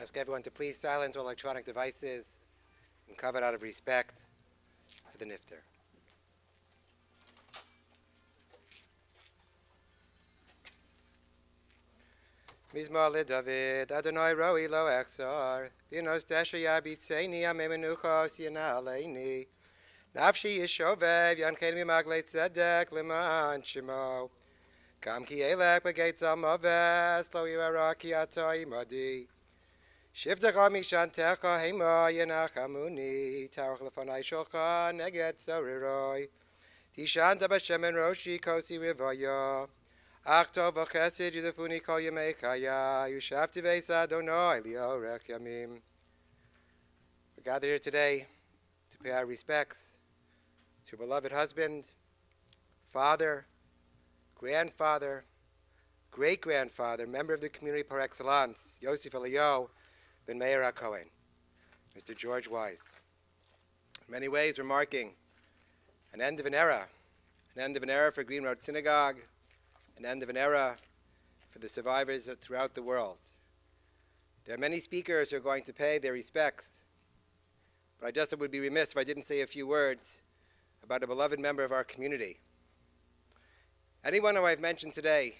Ask everyone to please silence all electronic devices and cover it out of respect for the nifter. Mizmor LeDavid, Adonai roi lo echzor, Binos desha yabitzeini, amemenuchos yinaleini, Nafshi yishovev, yanchen mimaglei tzedek, leman shemo, Kam ki elek begeit zalmaves, lo yirara ki ato imadi, Shivtecha mishantecha hema yenachamuni, Taruch lefanai shulcha neget zoriroi, Tishanta b'shemen roshi kosi rivaya, Achtov v'chesed yudafuni kol yemei chaya, Yushavti veis Adonai liorech yamim. We're gathered here today to pay our respects to a beloved husband, father, grandfather, great-grandfather, member of the community par excellence, Yosef Eliyahu ben Meir HaKohen, Mr. George Weisz. In many ways, we're marking an end of an era for Green Road Synagogue, an end of an era for the survivors throughout the world. There are many speakers who are going to pay their respects, but I just would be remiss if I didn't say a few words about a beloved member of our community. Anyone who I've mentioned today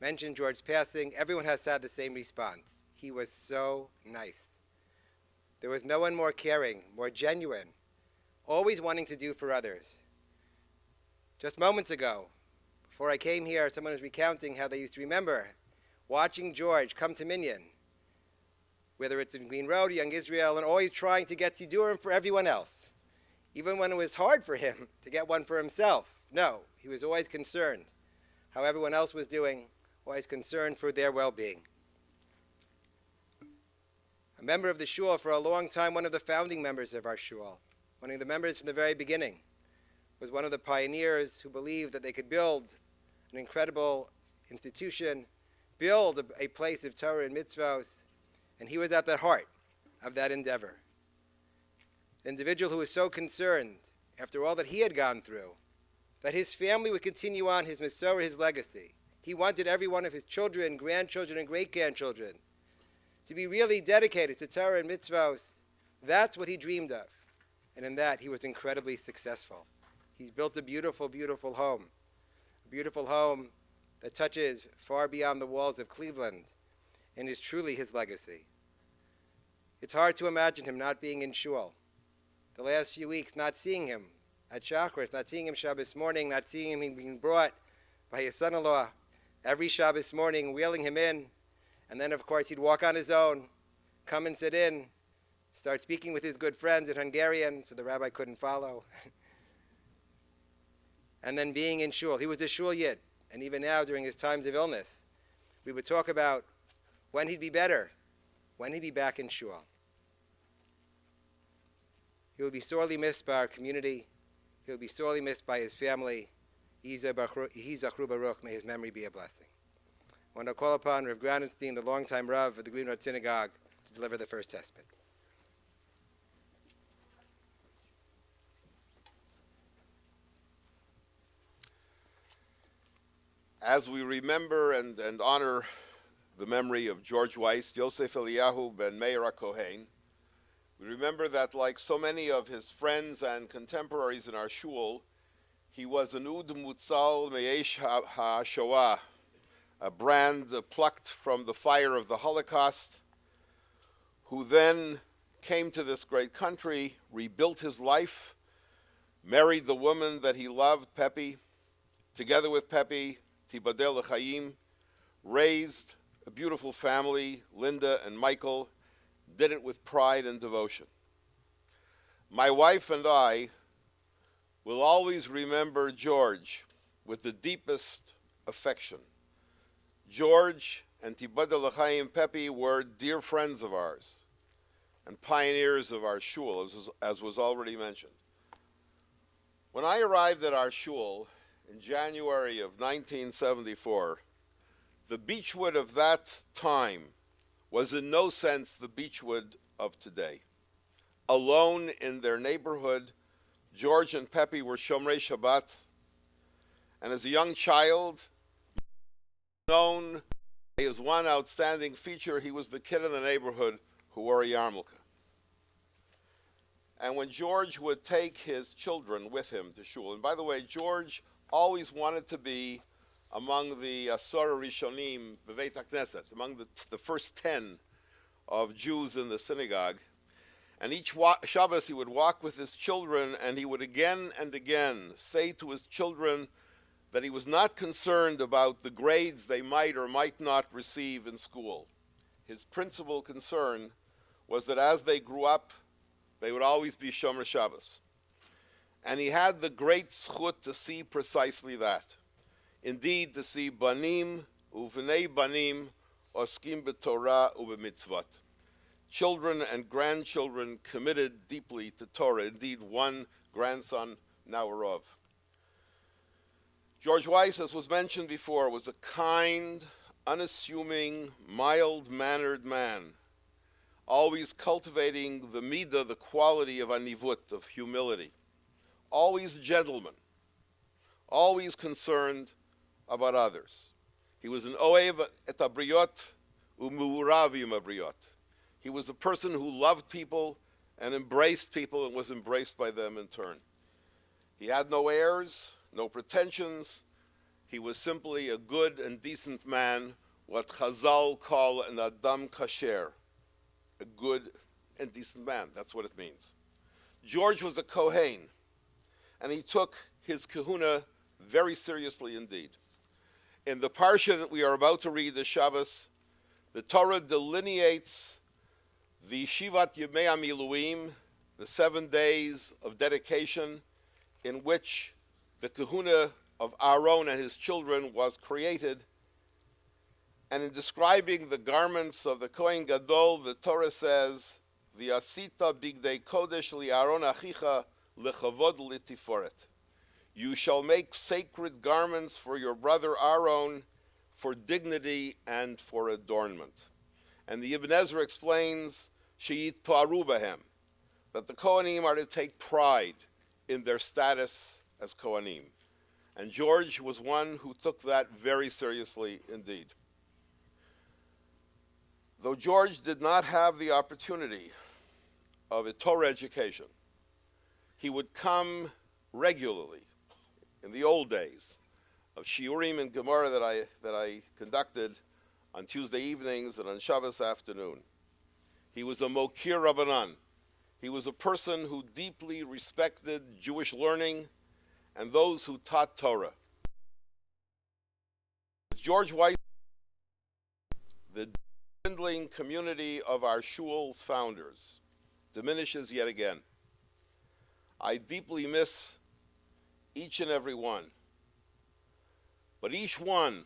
mentioned George's passing. Everyone has had the same response. He was so nice. There was no one more caring, more genuine, always wanting to do for others. Just moments ago, before I came here, someone was recounting how they used to remember watching George come to Minyan, whether it's in Green Road, Young Israel, and always trying to get Sidurim for everyone else, even when it was hard for him to get one for himself. No, he was always concerned how everyone else was doing, always concerned for their well-being. A member of the shul for a long time, one of the founding members of our shul, one of the members from the very beginning, was one of the pioneers who believed that they could build an incredible institution, build a place of Torah and mitzvos, and he was at the heart of that endeavor. An individual who was so concerned, after all that he had gone through, that his family would continue on his Masorah, his legacy. He wanted every one of his children, grandchildren, and great-grandchildren to be really dedicated to Torah and mitzvos. That's what he dreamed of. And in that, he was incredibly successful. He's built a beautiful, beautiful home. A beautiful home that touches far beyond the walls of Cleveland and is truly his legacy. It's hard to imagine him not being in shul. The last few weeks, not seeing him at Shacharis, not seeing him Shabbos morning, not seeing him being brought by his son-in-law every Shabbos morning, wheeling him in. And then, of course, he'd walk on his own, come and sit in, start speaking with his good friends in Hungarian, so the rabbi couldn't follow. And then being in shul. He was a shul yid. And even now, during his times of illness, we would talk about when he'd be better, when he'd be back in shul. He will be sorely missed by our community. He will be sorely missed by his family. Yehi Zachru Baruch, may his memory be a blessing. I want to call upon Rav Granenstein, the longtime Rav of the Green Road Synagogue, to deliver the first tespit. As we remember and honor the memory of George Weisz, Yosef Eliyahu ben Meir HaKohen, we remember that, like so many of his friends and contemporaries in our shul, he was an Ud Mutzal Me'esh HaShoah, a brand plucked from the fire of the Holocaust, who then came to this great country, rebuilt his life, married the woman that he loved, Pepi, together with Pepi, Tibadel L'Chaim, raised a beautiful family, Linda and Michael, did it with pride and devotion. My wife and I will always remember George with the deepest affection. George and Tibadel L'Chaim Pepi were dear friends of ours and pioneers of our shul, as was already mentioned. When I arrived at our shul in January of 1974, the beechwood of that time was in no sense the beechwood of today. Alone in their neighborhood, George and Pepi were Shomrei Shabbat, and as a young child, known His one outstanding feature, he was the kid in the neighborhood who wore a yarmulke. And when George would take his children with him to shul, and by the way, George always wanted to be among the Asara Rishonim B'Veit HaKnesset, among the first 10 of Jews in the synagogue. And each Shabbos he would walk with his children, and he would again and again say to his children that he was not concerned about the grades they might or might not receive in school. His principal concern was that as they grew up, they would always be Shomer Shabbos. And he had the great zchut to see precisely that. Indeed, to see banim uvnei banim oskim b'Torah u'b'mitzvot. Children and grandchildren committed deeply to Torah. Indeed, one grandson, now Rav. George Weisz, as was mentioned before, was a kind, unassuming, mild-mannered man, always cultivating the midah, the quality of anivut, of humility. Always a gentleman, always concerned about others. He was an oev et abriot u'mu'urav im abriot. He was a person who loved people and embraced people and was embraced by them in turn. He had no airs, no pretensions. He was simply a good and decent man, what Chazal call an Adam Kasher, a good and decent man. That's what it means. George was a Kohen, and he took his kahuna very seriously indeed. In the parsha that we are about to read, the Shabbos, the Torah delineates the Shivat Yemei HaMiluim, the 7 days of dedication, in which the kahuna of Aaron and his children was created. And in describing the garments of the Kohen Gadol, the Torah says, V'asita bigdei kodesh li Aaron achicha lechavod litiforet. You shall make sacred garments for your brother Aaron for dignity and for adornment. And the Ibn Ezra explains, She'it paru bahem, that the Kohanim are to take pride in their status as Kohanim. And George was one who took that very seriously indeed. Though George did not have the opportunity of a Torah education, he would come regularly in the old days of Shiurim and Gemara that I conducted on Tuesday evenings and on Shabbos afternoon. He was a Mokir Rabbanan. He was a person who deeply respected Jewish learning and those who taught Torah. With George Weisz, the dwindling community of our shul's founders diminishes yet again. I deeply miss each and every one. But each one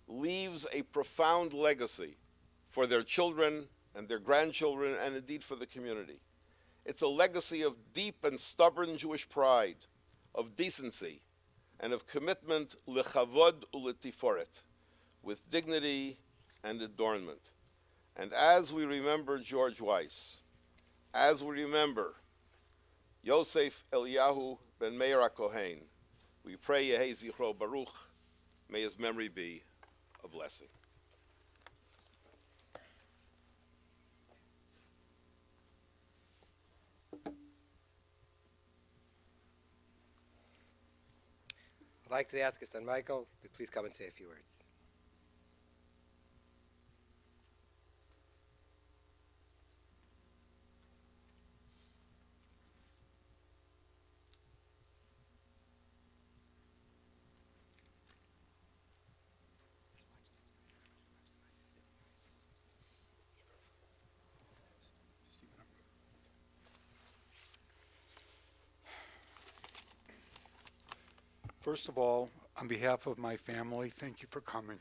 leaves a profound legacy for their children and their grandchildren, and indeed for the community. It's a legacy of deep and stubborn Jewish pride, of decency, and of commitment lechavod uletiforet, with dignity and adornment. And as we remember George Weisz, as we remember Yosef Eliyahu ben Meir HaKohen, we pray Yehei Zichro Baruch, may his memory be a blessing. I'd like to ask his son Michael to please come and say a few words. First of all, on behalf of my family, thank you for coming.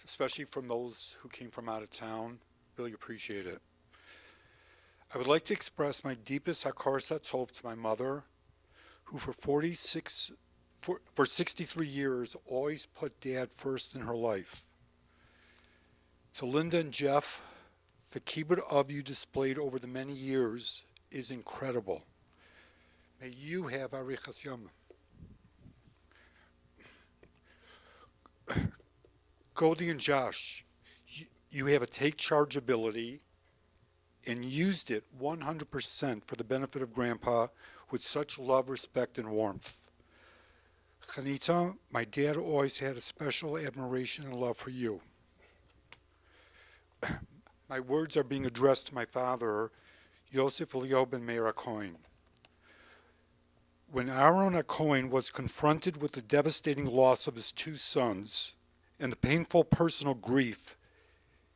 Especially from those who came from out of town, really appreciate it. I would like to express my deepest hakaras hatov to my mother, who for 63 years always put Dad first in her life. To Linda and Jeff, the kibbud of you displayed over the many years is incredible. May you have arichas yom. Cody and Josh, you have a take charge ability and used it 100% for the benefit of Grandpa with such love, respect, and warmth. Chanita, my dad always had a special admiration and love for you. My words are being addressed to my father, Yosef Eliyahu ben Meir HaKohen. When Aaron HaKohen was confronted with the devastating loss of his two sons and the painful personal grief,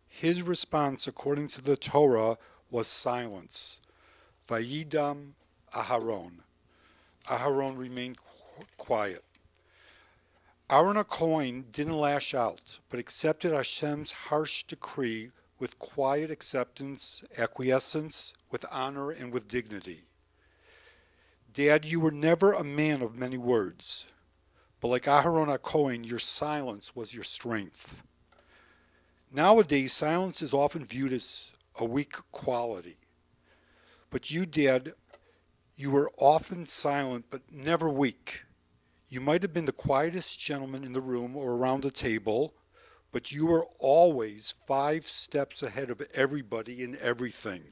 his response, according to the Torah, was silence. Vayidam Aharon. Aharon remained quiet. Aaron HaKohen didn't lash out, but accepted Hashem's harsh decree with quiet acceptance, acquiescence, with honor, and with dignity. Dad, you were never a man of many words, but like Aharon HaKohen, your silence was your strength. Nowadays, silence is often viewed as a weak quality. But you, Dad, you were often silent, but never weak. You might have been the quietest gentleman in the room or around the table, but you were always 5 steps ahead of everybody in everything.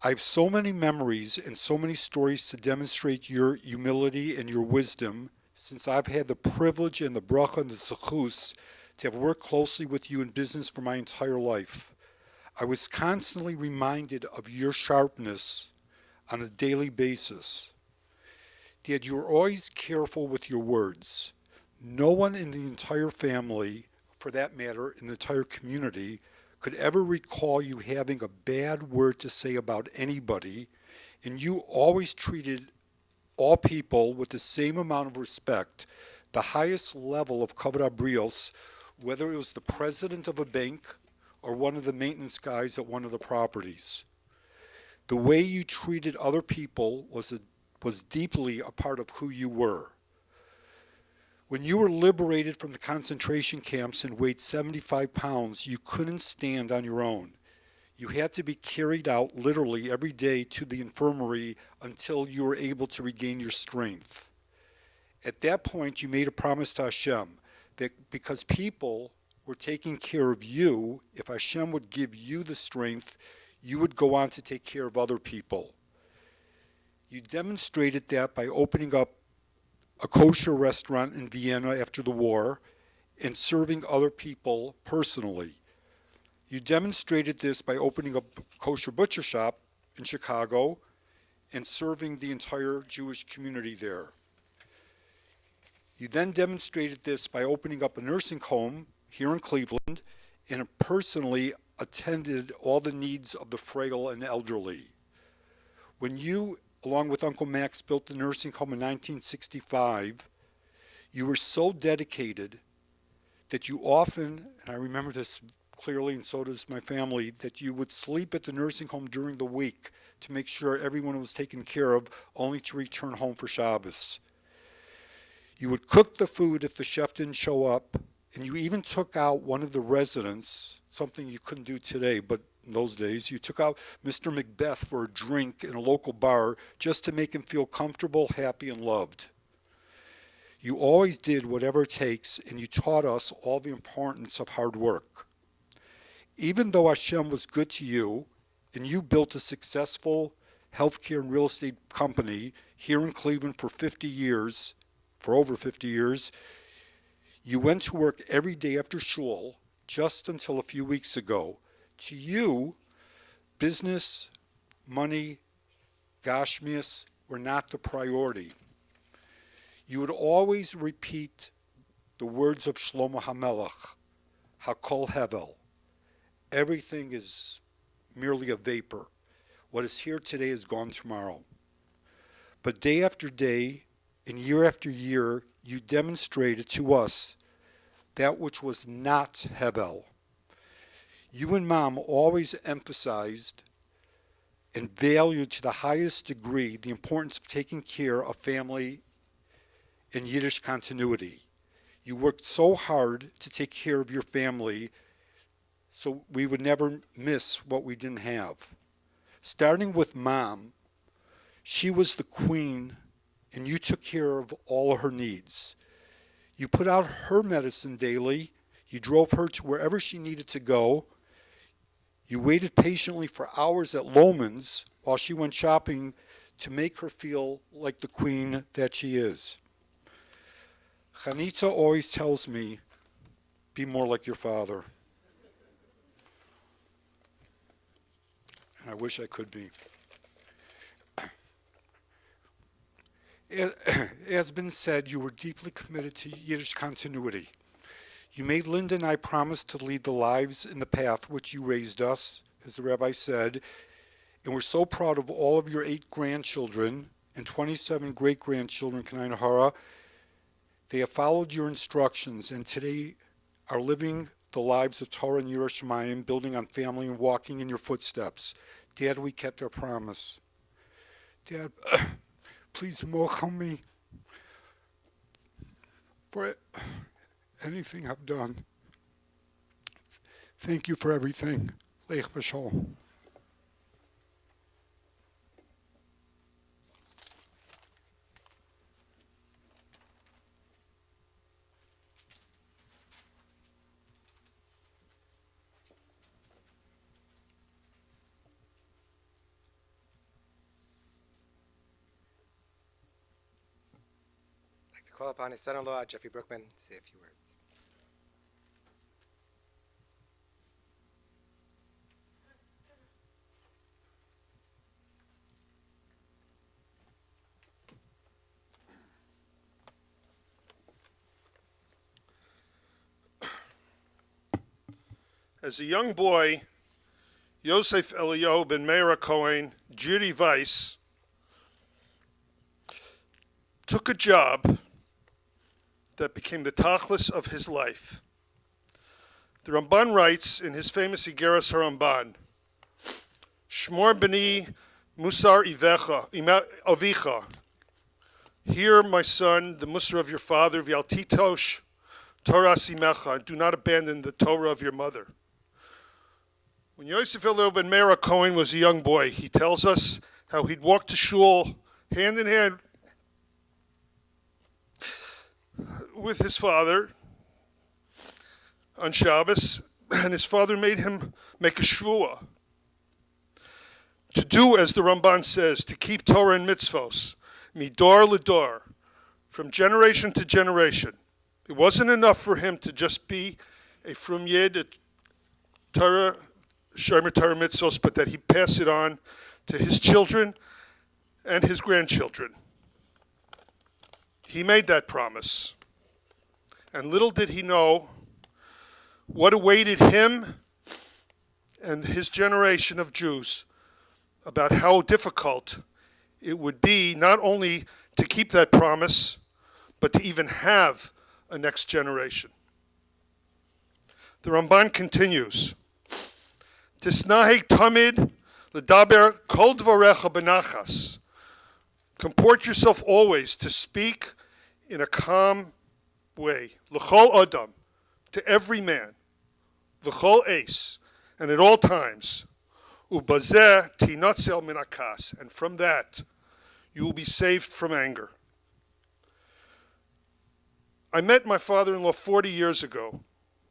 I have so many memories and so many stories to demonstrate your humility and your wisdom, since I've had the privilege and the bracha and the zechus to have worked closely with you in business for my entire life. I was constantly reminded of your sharpness on a daily basis. Dad, you were always careful with your words. No one in the entire family, for that matter, in the entire community, could ever recall you having a bad word to say about anybody, and you always treated all people with the same amount of respect, the highest level of kavod habrios, whether it was the president of a bank or one of the maintenance guys at one of the properties. The way you treated other people was deeply a part of who you were. When you were liberated from the concentration camps and weighed 75 pounds, you couldn't stand on your own. You had to be carried out literally every day to the infirmary until you were able to regain your strength. At that point, you made a promise to Hashem that because people were taking care of you, if Hashem would give you the strength, you would go on to take care of other people. You demonstrated that by opening up a kosher restaurant in Vienna after the war and serving other people personally. You demonstrated this by opening up a kosher butcher shop in Chicago and serving the entire Jewish community there. You then demonstrated this by opening up a nursing home here in Cleveland and personally attended all the needs of the frail and elderly. When you, along with Uncle Max, built the nursing home in 1965, you were so dedicated that you often, and I remember this clearly, and so does my family, that you would sleep at the nursing home during the week to make sure everyone was taken care of, only to return home for Shabbos. You would cook the food if the chef didn't show up, and you even took out one of the residents, something you couldn't do today, but in those days, you took out Mr. Macbeth for a drink in a local bar just to make him feel comfortable, happy, and loved. You always did whatever it takes, and you taught us all the importance of hard work. Even though Hashem was good to you, and you built a successful healthcare and real estate company here in Cleveland for over 50 years, you went to work every day after shul, just until a few weeks ago. To you, business, money, gashmias were not the priority. You would always repeat the words of Shlomo HaMelech, Hakol Hevel. Everything is merely a vapor. What is here today is gone tomorrow. But day after day and year after year, you demonstrated to us that which was not Hevel. You and Mom always emphasized and valued to the highest degree the importance of taking care of family and Yiddish continuity. You worked so hard to take care of your family so we would never miss what we didn't have. Starting with Mom, she was the queen and you took care of all of her needs. You put out her medicine daily. You drove her to wherever she needed to go. You waited patiently for hours at Loman's while she went shopping to make her feel like the queen that she is. Chanita always tells me, be more like your father. And I wish I could be. As has been said, you were deeply committed to Yiddish continuity. You made Linda and I promise to lead the lives in the path which you raised us, as the rabbi said, and we're so proud of all of your 8 grandchildren and 27 great-grandchildren, Kanai Nahara. They have followed your instructions and today are living the lives of Torah and Yerushalayim, building on family and walking in your footsteps. Dad, we kept our promise. Dad, please mochel me for anything I've done. Thank you for everything. Lech b'shalom. I'd like to call upon his son-in-law, Jeffrey Brookman, to say a few words. As a young boy, Yosef Eliyahu ben Meir Cohen, Judy Weisz, took a job that became the tachlis of his life. The Ramban writes in his famous Igeras HaRamban, Shmor b'ni musar avicha, hear, my son, the musar of your father, v'al titosh Torah simecha, do not abandon the Torah of your mother. When Yosef Eliyahu ben Meir Cohen was a young boy, he tells us how he'd walk to shul hand in hand with his father on Shabbos, and his father made him make a shvuah to do as the Ramban says, to keep Torah and mitzvos, midor ledor, from generation to generation. It wasn't enough for him to just be a frum yid, a Torah, shomer Torah mitzvos, but that he pass it on to his children and his grandchildren. He made that promise. And little did he know what awaited him and his generation of Jews about how difficult it would be not only to keep that promise, but to even have a next generation. The Ramban continues, Tisnaheg tamid ledaber kol dvarecha benachas. Comport yourself always to speak in a calm way. L'chol adam, to every man. V'chol eis, and at all times. Ubazeh tinatzel min hakas, and from that you will be saved from anger. I met my father-in-law 40 years ago.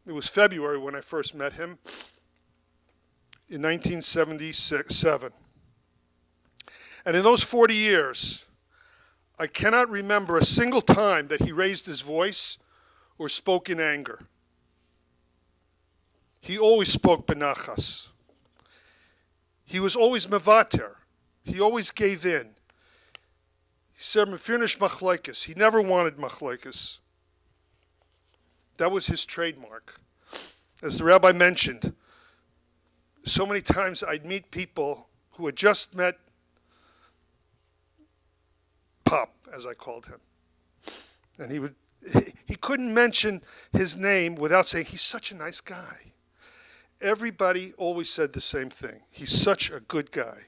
It was February when I first met him in 1977. And in those 40 years, I cannot remember a single time that he raised his voice or spoke in anger. He always spoke benachas. He was always mevater. He always gave in. He said, "Mefinish machlekes." He never wanted machlekes. That was his trademark. As the rabbi mentioned, so many times I'd meet people who had just met Pop, as I called him. And he couldn't mention his name without saying, he's such a nice guy. Everybody always said the same thing. He's such a good guy.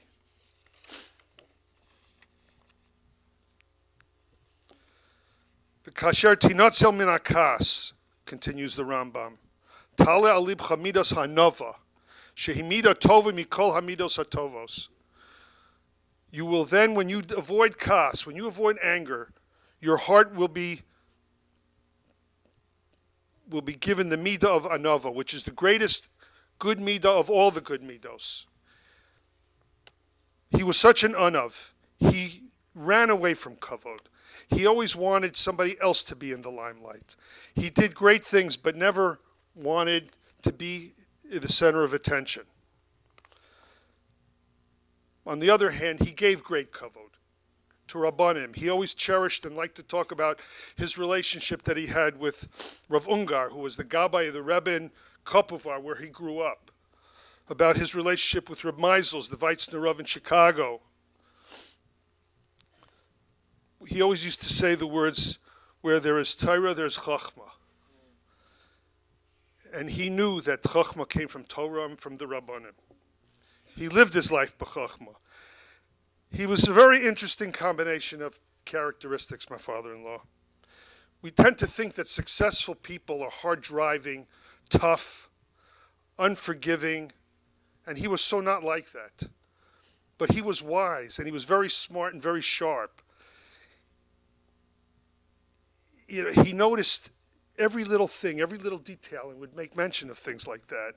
V'kasher tinatzel min hakas, continues the Rambam, tale alib chamidas hanova, shehimida tova mikol hamidos hatovos. You will then, when you avoid kas, when you avoid anger, your heart will be will be given the midah of anava, which is the greatest good midah of all the good midos. He was such an anav. He ran away from kavod. He always wanted somebody else to be in the limelight. He did great things, but never wanted to be the center of attention. On the other hand, he gave great kavod to Rabbanim. He always cherished and liked to talk about his relationship that he had with Rav Ungar, who was the Gabbai of the Rebbe in Kopovar, where he grew up. About his relationship with Reb Meisels, the Weisz Rav in Chicago. He always used to say the words, where there is Torah, there's Chachma. And he knew that Chachma came from Torah and from the Rabbanim. He lived his life b'Chachma. He was a very interesting combination of characteristics, my father-in-law. We tend to think that successful people are hard-driving, tough, unforgiving, and he was so not like that. But he was wise, and he was very smart and very sharp. You know, he noticed every little thing, every little detail, and would make mention of things like that.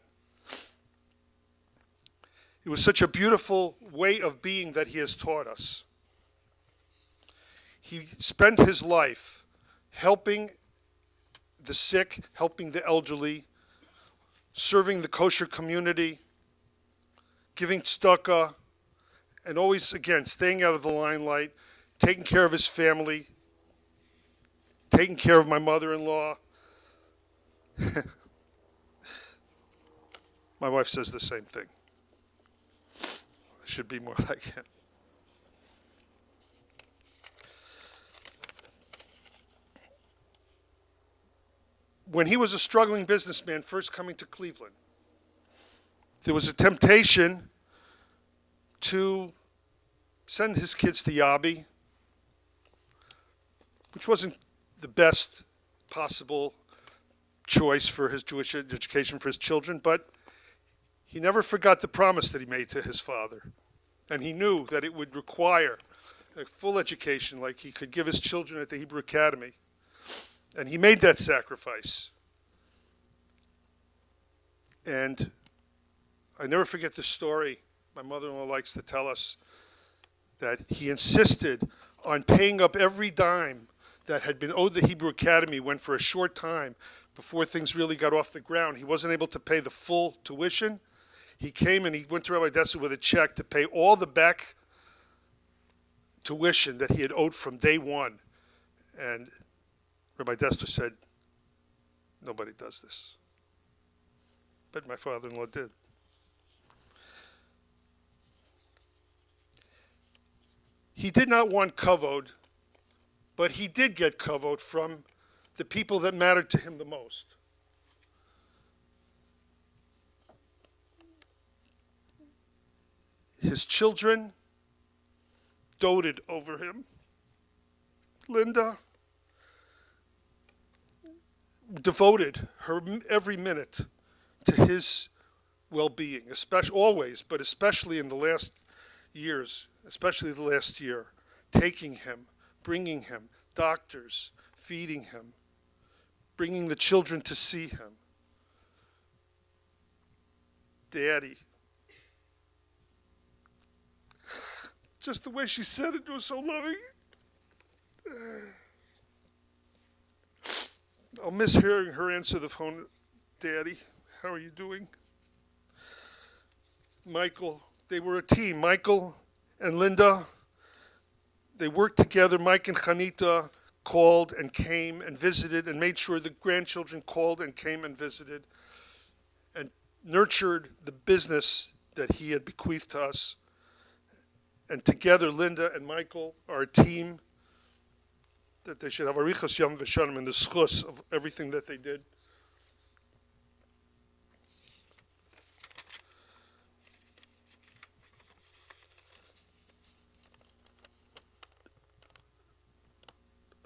It was such a beautiful way of being that he has taught us. He spent his life helping the sick, helping the elderly, serving the kosher community, giving tzedakah, and always, again, staying out of the limelight, taking care of his family, taking care of my mother-in-law. My wife says the same thing. I should be more like him. When he was a struggling businessman first coming to Cleveland, there was a temptation to send his kids to Yabi, which wasn't the best possible choice for his Jewish education for his children, but he never forgot the promise that he made to his father. And he knew that it would require a full education like he could give his children at the Hebrew Academy. And he made that sacrifice. And I never forget the story my mother-in-law likes to tell us, that he insisted on paying up every dime that had been owed the Hebrew Academy when for a short time, before things really got off the ground, he wasn't able to pay the full tuition. He came and he went to Rabbi Dessler with a check to pay all the back tuition that he had owed from day one. And Rabbi Dessler said, nobody does this. But my father-in-law did. He did not want kavod, but he did get kavod from the people that mattered to him the most. His children doted over him. Linda devoted her every minute to his well-being, always, but especially in the last years, especially the last year, taking him, bringing him, doctors, feeding him, bringing the children to see him. Daddy. Just the way she said it was so loving. I'll miss hearing her answer the phone. Daddy, how are you doing? Michael, they were a team. Michael and Linda, they worked together. Mike and Chanita called and came and visited and made sure the grandchildren called and came and visited and nurtured the business that he had bequeathed to us. And together, Linda and Michael are a team that they should have arichas yom v'shanim in the schus of everything that they did.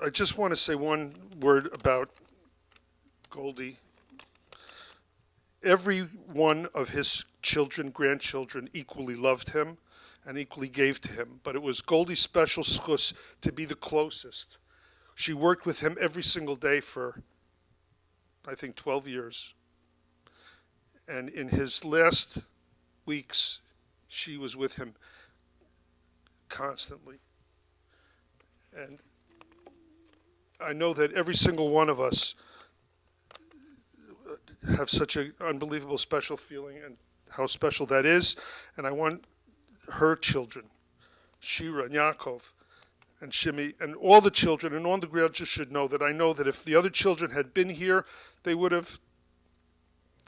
I just want to say one word about Goldie. Every one of his children, grandchildren, equally loved him and equally gave to him. But it was Goldie's special schus to be the closest. She worked with him every single day for I think, 12 years. And in his last weeks, she was with him constantly. And I know that every single one of us have such an unbelievable special feeling and how special that is. And I want her children, Shira and Yaakov and Shimi, and all the children and all the grandchildren should know that I know that if the other children had been here, they would have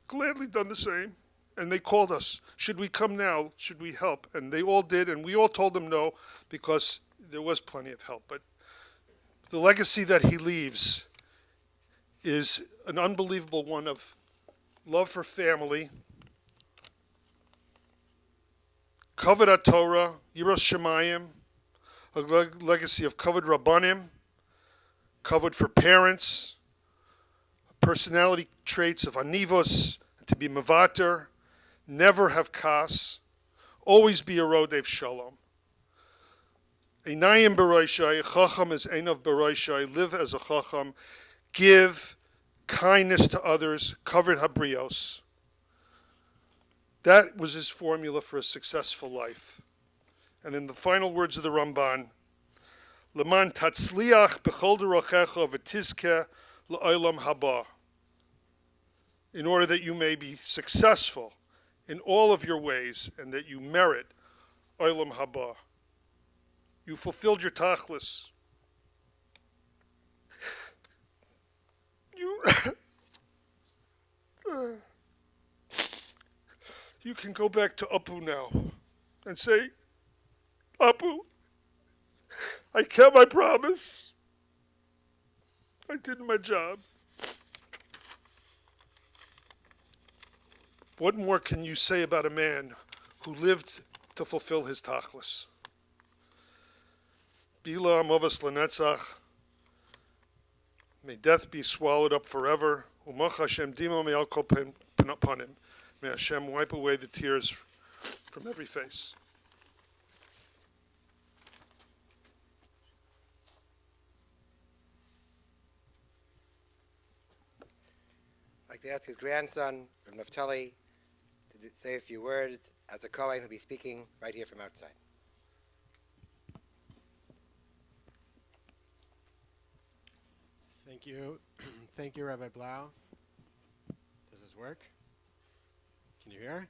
gladly done the same. And they called us, should we come now? Should we help? And they all did, and we all told them no, because there was plenty of help. But the legacy that he leaves is an unbelievable one of love for family, Kavod Torah, Yiras Shemayim, a legacy of Kavod Rabbanim, Kavod for parents, personality traits of Anivos, to be Mevater, never have Kas, always be a Rodev Shalom. Einayim Baroishai, Chacham is Einav Baroishai, live as a Chacham, give kindness to others, Kavod Habrios. That was his formula for a successful life. And in the final words of the Ramban, Leman tatzliach b'chol derochecha v'tizke l'olam haba. In order that you may be successful in all of your ways and that you merit olam haba. You fulfilled your tachlis. You can go back to Apu now and say, Apu, I kept my promise. I did my job. What more can you say about a man who lived to fulfill his tachlis? Bila amovas lenetzach. May death be swallowed up forever. Umach Hashem dimo me'al kol panim. May Hashem wipe away the tears from every face. I'd like to ask his grandson, Naftali, to say a few words as a Kohen who'll be speaking right here from outside. Thank you. Thank you, Rabbi Blau. Does this work? Can you hear?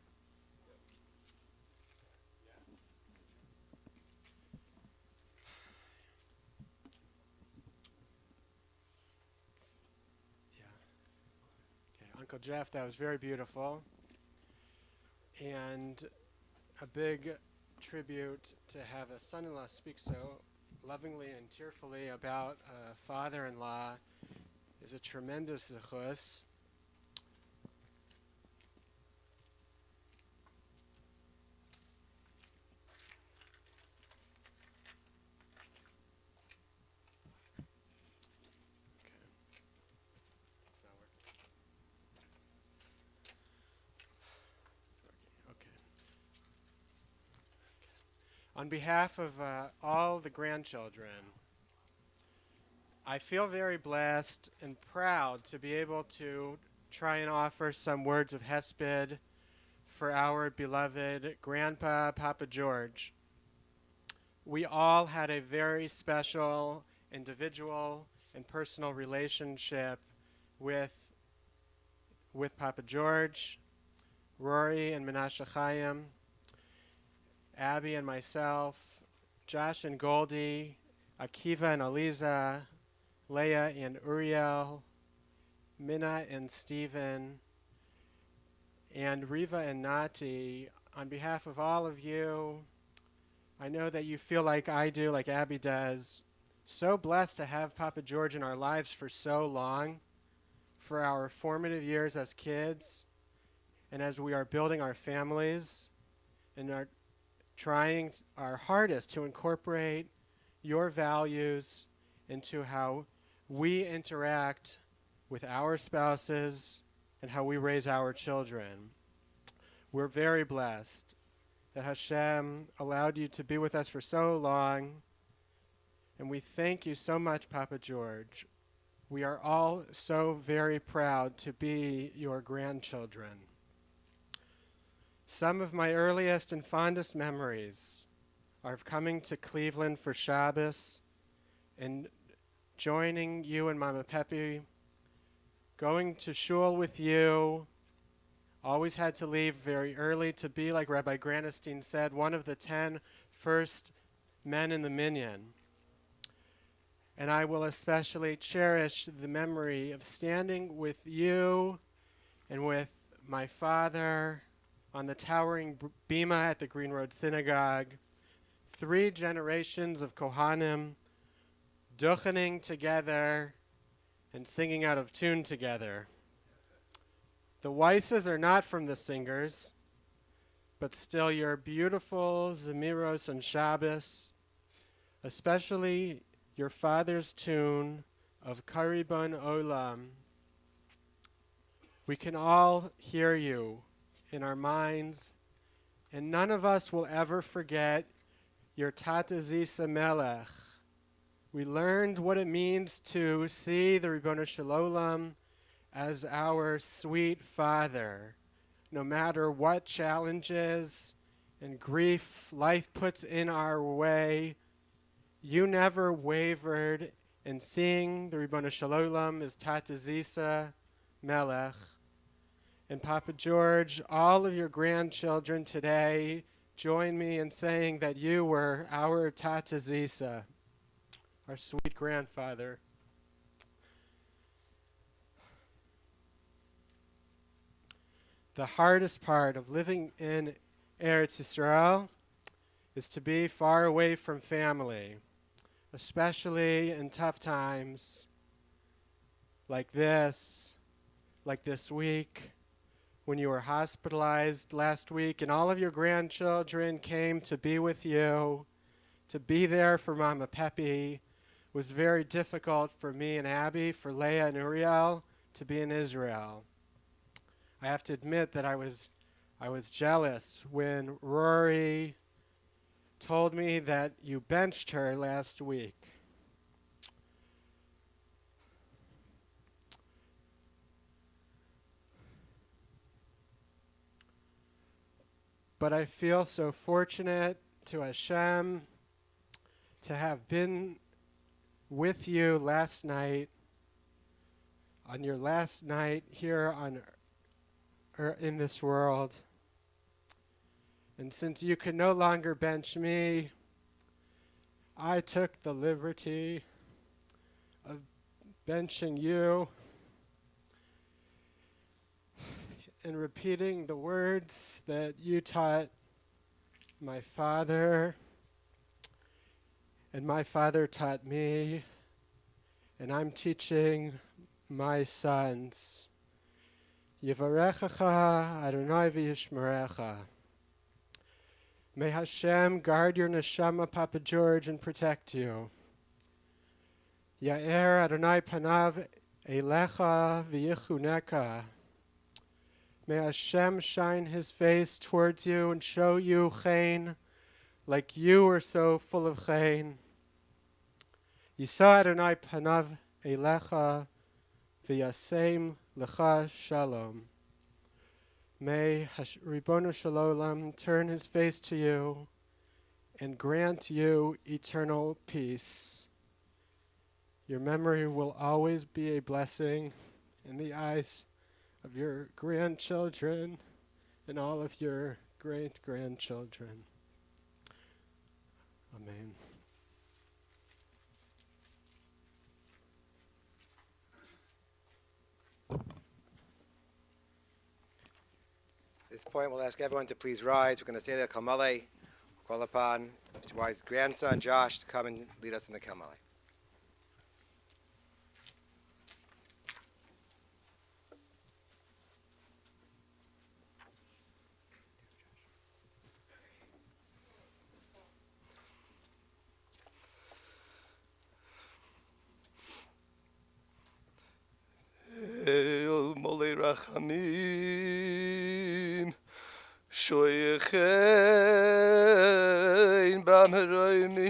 Yeah. Okay, Uncle Jeff, that was very beautiful. And a big tribute to have a son-in-law speak so lovingly and tearfully about a father-in-law is a tremendous zechus. On behalf of all the grandchildren, I feel very blessed and proud to be able to try and offer some words of hesped for our beloved Grandpa, Papa George. We all had a very special individual and personal relationship with Papa George, Rory and Menashe Chaim, Abby and myself, Josh and Goldie, Akiva and Aliza, Leah and Uriel, Minna and Stephen, and Riva and Nati. On behalf of all of you, I know that you feel like I do, like Abby does, so blessed to have Papa George in our lives for so long, for our formative years as kids, and as we are building our families, and are trying our hardest to incorporate your values into how we interact with our spouses and how we raise our children. We're very blessed that Hashem allowed you to be with us for so long, and we thank you so much, Papa George. We are all so very proud to be your grandchildren. Some of my earliest and fondest memories are of coming to Cleveland for Shabbos and joining you and Mama Pepe, going to shul with you. Always had to leave very early to be, like Rabbi Granestein said, one of the 10 first men in the minyan. And I will especially cherish the memory of standing with you and with my father on the towering bima at the Green Road Synagogue. 3 generations of Kohanim duchening together and singing out of tune together. The Weiszes are not from the singers, but still your beautiful Zemiros on Shabbos, especially your father's tune of Karibon Olam. We can all hear you in our minds, and none of us will ever forget your Tata Zisa Melech. We learned what it means to see the Ribbono Shel Olam as our sweet Father, no matter what challenges and grief life puts in our way. You never wavered in seeing the Ribbono Shel Olam as Tata Zisa Melech. And Papa George, all of your grandchildren today join me in saying that you were our Tata Zisa, our sweet grandfather. The hardest part of living in Eretz Yisrael is to be far away from family, especially in tough times like this week, when you were hospitalized last week and all of your grandchildren came to be with you, to be there for Mama Pepe. Was very difficult for me and Abby, for Leah and Uriel to be in Israel. I have to admit that I was jealous when Rory told me that you benched her last week. But I feel so fortunate to Hashem to have been with you last night, on your last night here on in this world. And since you can no longer bench me, I took the liberty of benching you and repeating the words that you taught my father and my father taught me, and I'm teaching my sons. Yivarechecha Adonai v'yishmerecha. May Hashem guard your neshama, Papa George, and protect you. Ya'er Adonai panav elecha v'yichuneka. May Hashem shine his face towards you and show you chen, like you are so full of chen. Yisa Adonai panav elecha v'yasem lecha shalom. May Ribbono Shel Olam turn his face to you and grant you eternal peace. Your memory will always be a blessing in the eyes of your grandchildren and all of your great-grandchildren. Amen. At this point, we'll ask everyone to please rise. We're going to say the Kalmale. Call upon Mr. Wise's grandson, Josh, to come and lead us in the Kalmale. El Molei Rachamim Shoyechein Bam Haroimihim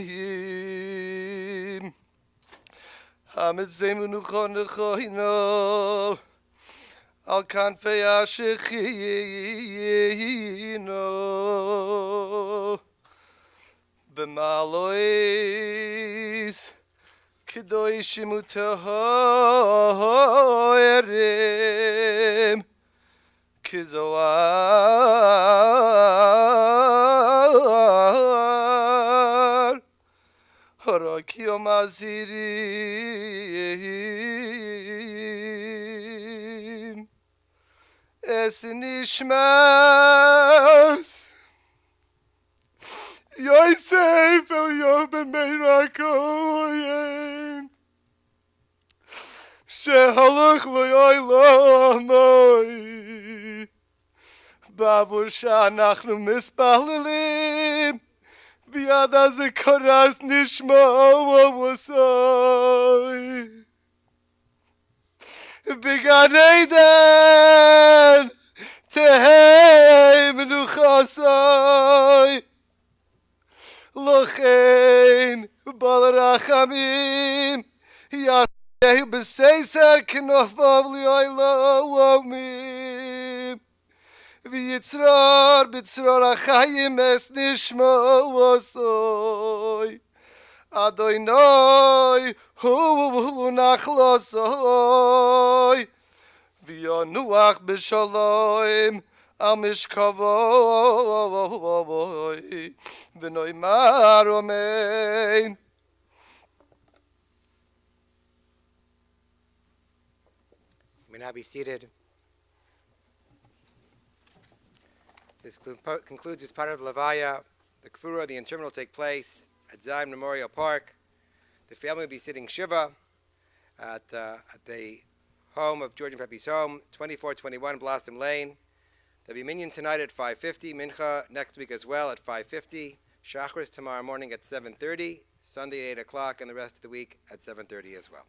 Amit zemunu khono al kanfei ashechino b'malois kedoshim utahorim kizoar haraki omazirim es nishmas Yosef el ben Meirakoyim Shehalach loyolamoi Bavur she'anachnu mispahlelim Biyad hazikaras nishma v'vosoi Began Eden tehei menuchasoi Lochein bal rachamim Yasehu b'seiser k'nofav li'olamim V'yitzror b'tzror achayim es nishma v'osoi Adonai hu nachlosoi V'yonuach b'shalom al mishkavoi V'noimar amen. You may now be seated. This concludes this part of Levaya. The Kfura, the interment will take place at Zion Memorial Park. The family will be sitting Shiva at the home of George and Pepe's home, 2421 Blossom Lane. There'll be minyan tonight at 5:50, mincha next week as well at 5:50, Shachris tomorrow morning at 7:30, Sunday at 8 o'clock, and the rest of the week at 7:30 as well.